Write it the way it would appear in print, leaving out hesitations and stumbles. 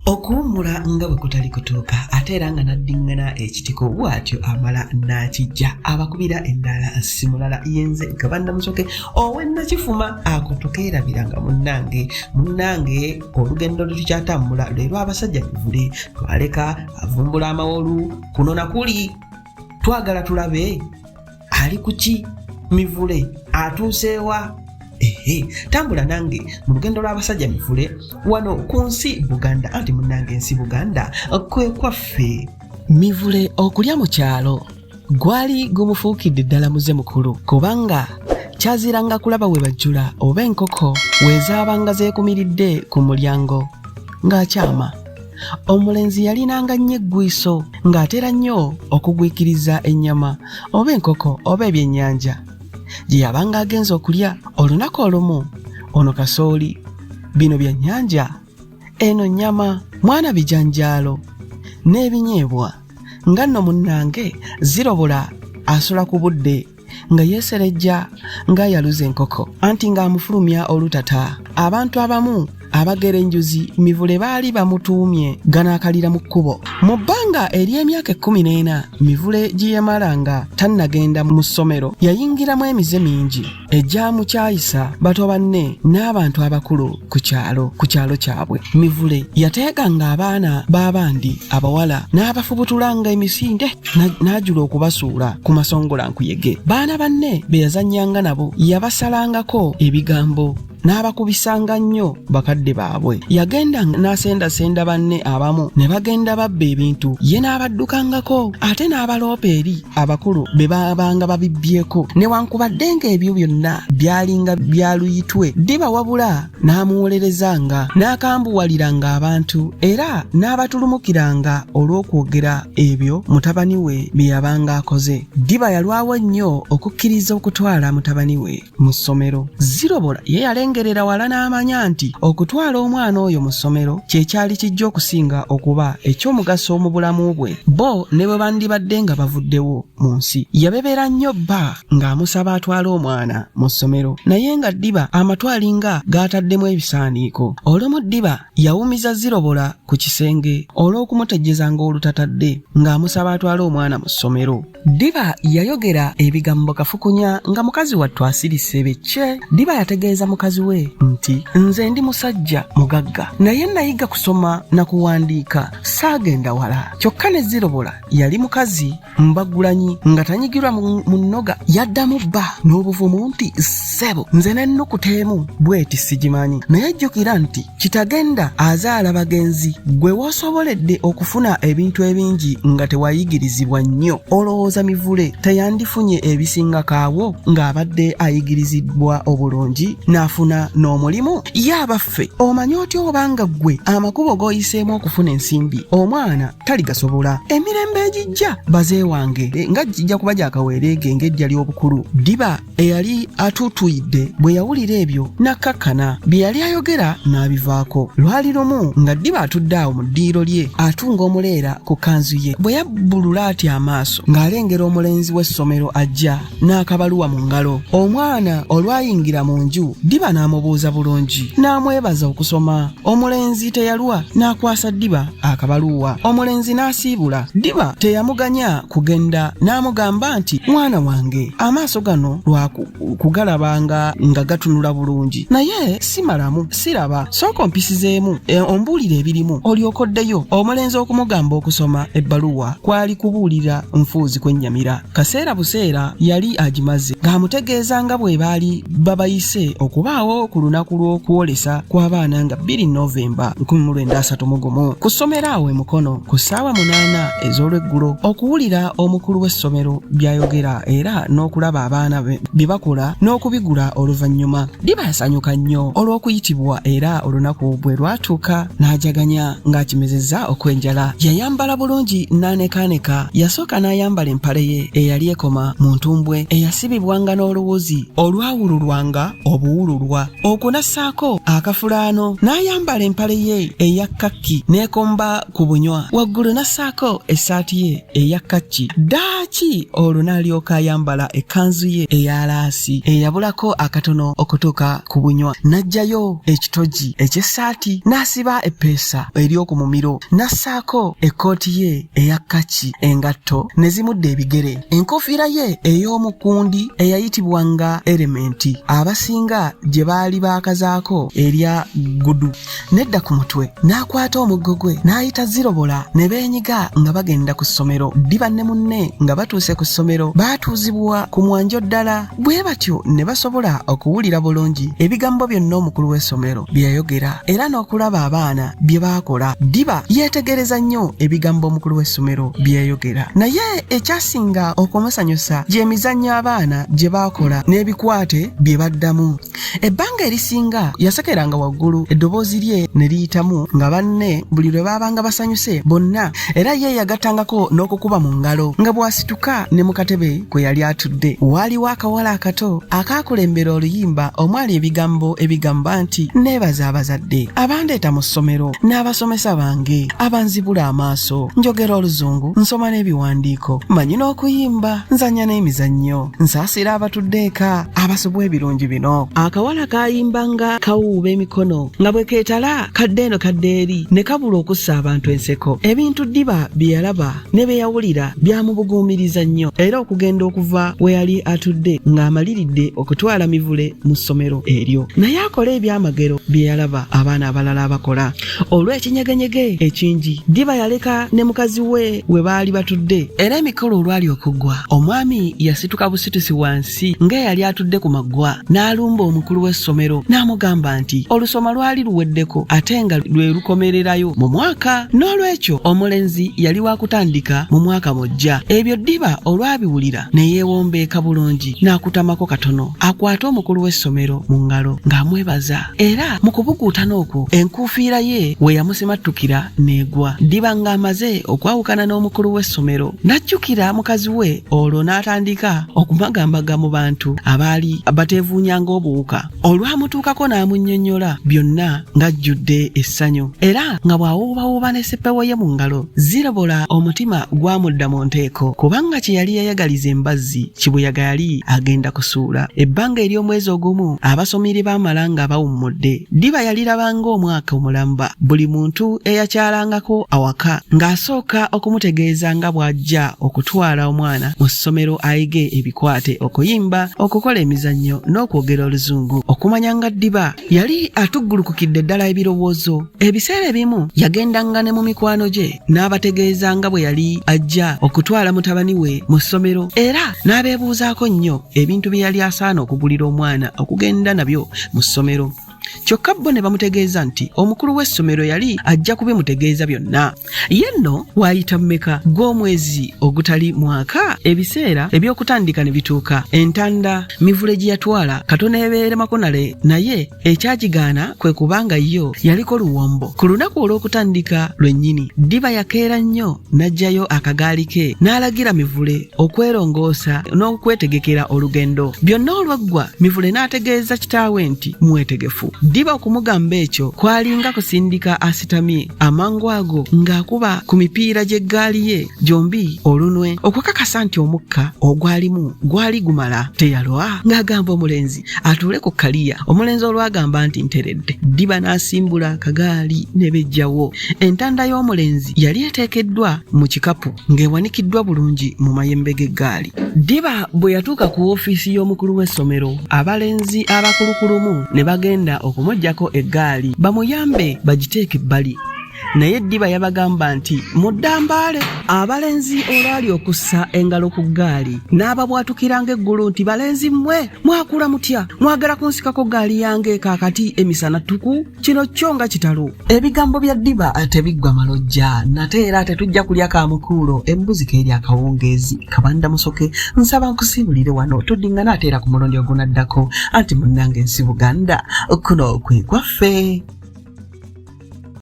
Okuwummula nga bwe kutali kutuuka ate era nga naddingana ekitiko bw'atyo amala n'akijja abakubira endala simulala yenze gabanda musoke ow'ennakifuma ako tokeerabiranga munnange olugendo lutukyatambula leero abasajja bivule twaleka avumbula amawolu kuno nakuli twagala tulabe ali kuki mivule atuuseewa tambula nange mu lugendo lw'abasajja mivule wano ku nsi Buganda anti munnange ensi Buganda kwe kwaffe. Mivule okulya mu kyalo gwali gumufuukidde ddala muze mukulu kubanga kyaziranga kulaba we bajjula oba enkoko weezaabanga zeekumiridde ku mulyango ng'akyama. Omulenzi yalinanga nnyo eggwiiso ng'atera nnyo okugwikiriza ennyama oba enkoko oba ebyennyanja gye yabanga agenza okulya olunaku olumu. Ono kasooli, bino byennyanja, eno nnyama, mwana bijanjaalo n'ebinyeebwa nga nno munnange zirobola asula ku budde nga yeeserejja nga yaluza enkoko anti ng'amufulumya olutata. Abantu abamu abagera enjuzi Mivule baali bamutuumye ganaakalira mu kkubo. Mu bbanga ery'emyaka 14 Mivule gye yamalanga tannagenda mu ssomero yayingiramu emize mingi ejjamu kyayisa bato banne n'abantu abakulu ku kyalo kyabwe. Mivule yateekanga abaana b'abandi abawala n'abafubutulanga emisinde n'ajula okubasuula ku masongolankuyege. Baana banne be yazannyanga nabo yabasalangako ebigambo n'abakubisanga nnyo bakadde baabwe. Yagenda n'asendasenda banne abamu ne bagenda babba ebintu ye n'abaddukangako ate n'abaloopa eri abakulu be babanga babibbyeko. Newankubadde ng'ebyo byonna byalinga byaluyitwe Ddiba wabula n'amuwolerezanga n'akambuwaliranga abantu era n'abatulumukiranga olw'okwogera ebyo mutabani we bye yabanga akoze. Ddiba yalwawo nnyo okukkiriza okutwala mutabani we mu ssomero. Zirobola ye yalengerera wala n'amanya nti okutwala omwana oyo mu ssomero kye kyali kijja okusinga okuba eky'omugaso mu bulamu bwe. Bo ne bwe bandibadde nga bavuddewo mu nsi yabebera nnyo bba ng'amusaba atwale omwana mu ssomero naye nga Ddiba amatwalinga g'ataddemu ebisaaniiko. Olumu Ddiba yawumiza Zirobola ku kisenge olw'okumutegezanga olutatadde ng'amusaba atwale omwana mu ssomero. Ddiba yayogera ebigambo kafukunya nga mukazi wattu asirise becce. Ddiba yategeeza mukazi we nti nze ndi musajja mugagga naye nayiga kusoma na kuwandiika saagenda wala. Kyokka ne Zirobola yali mukazi mbagulanyi nga tanyigirwa mu nnoga. Yaddamu bba n'obuvumu nti ssebo nze n'ennukuteemu bweti sigimanyi naye ajjukira nti kitagenda azaala bagenzi gwe woosoboledde okufuna ebintu ebingi nga tewayigirizibwa nnyo. Olowooza Mivule teyandifunye ebisinga kaawo ng'abadde ayigirizibwa obulungi n'afuna n'omulimu? Yaabaffe omanyi otya obanga ggwe amakubo g'oyiseemu okufuna ensimbi omwana taligasobola? Emirembe egijja bazee wange nga gijja kuba gyakaweereege ng'eddya ly'obukulu. Ddiba eyali atuutuyidde bwe yawulira ebyo n'akkakkana bye yali ayogera n'abivaako. Lwali lumu nga Ddiba atudde awo mu ddiiro lye atunga omuleera ku kkanzu ye bwe yabbulula atya amaaso ng'alengera omulenzi w'essomero ajja n'akabaluwa mu ngalo. Omwana olwayingira mu nju Ddiba n'amubuuza bulungi n'amwebaza okusoma. Omulenzi teyalwa n'akwasa Ddiba akabaluwa. Omulenzi n'asiibula. Ddiba teyamuganya kugenda n'amugamba nti mwana wange amaaso gano lwakugalabanga nga gatunula bulungi naye si malamu siraba sooka ompisizeemu ombuulire ebirimu olyokoddeyo. Omulenzi okumugamba okusoma ebbaluwa kwali kubuulira nfuuzi kwennyamira. Kaseera buseera yali agimaze ng'amutegeezanga bwe baali babayise okubaawo ku lunaku lw'okuwolesa kw'abaana nga 2 Novemba 1931 ku ssomero awo e Mukono ku ssaawa 8 ez'olweggulo. Okuwulira omukulu w'essomero by'ayogera era n'okulaba abaana bye bakola n'okubigula oluvannyuma. Ddiba yasanyuka nnyo olw'okuyitibwa era olunaku bwe lwatuuka n'ajaganya ng'akimezezza okwenjala. Yayambala bulungi n'anekaaneka. Yasooka n'ayambala empale ye eyali ekoma mu ntumbwe eyasibibwanga n'oluwuzi olwawululwanga obuwululwa bugwa okunassaako akafulaano n'ayambala empale ye eya kakki n'ekomba ku bunywa waggulu n'assaako essaati ye eya kakki daaki olwo n'alyoka ayambala ekkanzu ye eya laasi eyabulako akatono okutuuka ku bunywa n'aggyayo ekitogi eky'essaati n'asiba eppeesa ery'oku mumiro n'assaako ekkooti ye eya kakki engatto ne zimudde ebigere enkofiira ye ey'omukundi eyayitibwanga elementi abasinga gye baali baakazaako erya gudu nedda ku mutwe n'akwata omuggo gwe n'ayita zirobola ne beenyiga nga bagenda ku ssomero Ddiba ne munne nga batuuse ku ssomero baatuuzibwa ku mwanjo ddala bwe batyo ne basobola okuwulira bulungi ebigambo byonna omukulu w'essomero bye yayogera era n'okulaba abaana bye baakola Ddiba yeetegereza nnyo ebigambo omukulu w'essomero bye yayogera naye ekyasinga okumusanyusa gy'emizannyo abaana gye baakola n'ebikwate bye baddamu ebbanga erisinga yasekeranga waggulu eddoboozi lye ne liyitamu nga banne buli lwe baabanga basanyuse bonna era ye yagattangako n'okukuba mu ngalo nga bw'asituka ne mu katebe kwe yali atudde waaliwo akawala akato akaakulembera oluyimba omwali ebigambo ebigamba nti neebaza abazadde abandeeta mu ssomero n'abasomesa bange abanzibula amaaso njogera oluzungu nsoma n'ebiwandiiko manyi n'okuyimba nzanya n'emizannyo nsaasira abatudde eka abasobwa ebirungi bino akawala kaayimbanga kawuuba emikono nga bwe keetala kadde eno kadde eri ne kabula okussa abantu enseko ebintu Ddiba bye yalaba ne bye yawulira byamubuguumiriza nnyo era okugenda okuva we yali atudde ng'amaliridde okutwala mivule mu ssomero eryo naye akola ebyamagero bye yalaba abaana abalala abakola olw'ekinyegenyege ekingi Ddiba yaleka ne mukazi we baali batudde era emikolo olwali okuggwa omwami yasituka busitusi wansi ng'eyali atudde ku maggwa n'alumba omukulu w'essomero n'amugamba nti olusoma lwali luweddeko ate nga lwe lukomererayo mu mwaka n'olwekyo omulenzi yali wa kutandika mu mwaka mujja ebyo Ddiba olwabiwulira ne yeewombeeka bulungi n'akutamako katono akwate omukulu w'essomero mu ngalo ng'amwebaza era mu kubuguutana okwo enkuufiira ye we yamusimattukira n'egwa Ddiba ng'amaze okwawukana n'omukulu w'essomero n'ajjukira mukazi we olwo n'atandika okumagambaga mu bantu abaali bateevuunyanga obuwuka olwamutuukako n'amunnyonnyola byonna ng'ajjudde essanyu era nga bw'awuubawuuba n'essepewo ye mu ngalo zirobola omutima gwamudda mu nteeko kubanga kye yali yayagaliza embazzi kibuyaga yali agenda kusuula ebbanga ery'omwezi ogumu abasomi baamala nga bawummudde Ddiba yalirabanga omwaka omulamba buli muntu eyakyalangako awaka ng'asooka okumutegeeza nga bw'ajja okutwala omwana mu ssomero ayige ebikwate okuyimba okukola emizannyo n'okwogera oluzungu okumanya nga Ddiba yali atuggulukukidde ddala ebirowoozo ebiseera ebimu yagendanga ne mu mikwano gye n'abategeeza nga bwe yali ajja okutwala mutabani we mu ssomero era n'abeebuuzaako nnyo ebintu bye yali asaana okugulira omwana okugenda nabyo mu ssomero kyokka bo ne bamutegeeza nti omukulu w'essomero yali ajja kubimutegeeza byonna ye nno waayita mmeka gw'omwezi ogutali mwaka ebiseera eby'okutandika ne bituuka entanda mivule gye yatwala katono ebeeremako nale naye ekyagigaana kwe kubanga yo yaliko luwombo ku lunaku olw'okutandika lwennyini Ddiba yakeera nnyo n'aggyayo akagaali ke n'alagira mivule okwerongoosa n'okwetegekera olugendo byonna olwaggwa mivule n'ategeeza kitaawe nti mwetegefu Ddiba okumugamba ekyo kwalinga kusindika asitamye amangu ago ng'akuba ku mipiira gy'eggaali ye gyombi olunwe okukakasa nti omukka ogwalimu gwali gumala teyalwa ng'agamba omulenzi atuule ku kaliya omulenzi olwagamba nti nteredde Ddiba n'asimbula kagaali ne bejjawo entanda y'omulenzi yali eteekeddwa mu kikapu ng'ewanikiddwa bulungi mu mayembe g'eggaali Ddiba bwe yatuuka ku woofiisi y'omukulu w'essomero abalenzi abakulukulumu ne bagenda okumuggyako eggaali bamuyambe bagiteeke ebbali naye Ddiba yabagamba nti muddambaale abalenzi olwali okussa engalo ku ggaali n'ababwatukiranga eggulu nti balenzi mmwe mwakula mutya mwagala kunsikako ggaali yange kaakati emisana ttuku kino kyo nga kitalo ebigambo bya Ddiba tebiggwa malojja nate era tetujja kulya kaamukuulo embuzi keeri akawungeezi Kabanda Musoke nsaba nkusiibulire wano tuddingana ate era ku mulundi ogunaddako anti munnange ensi Buganda kuno kwe kwaffe.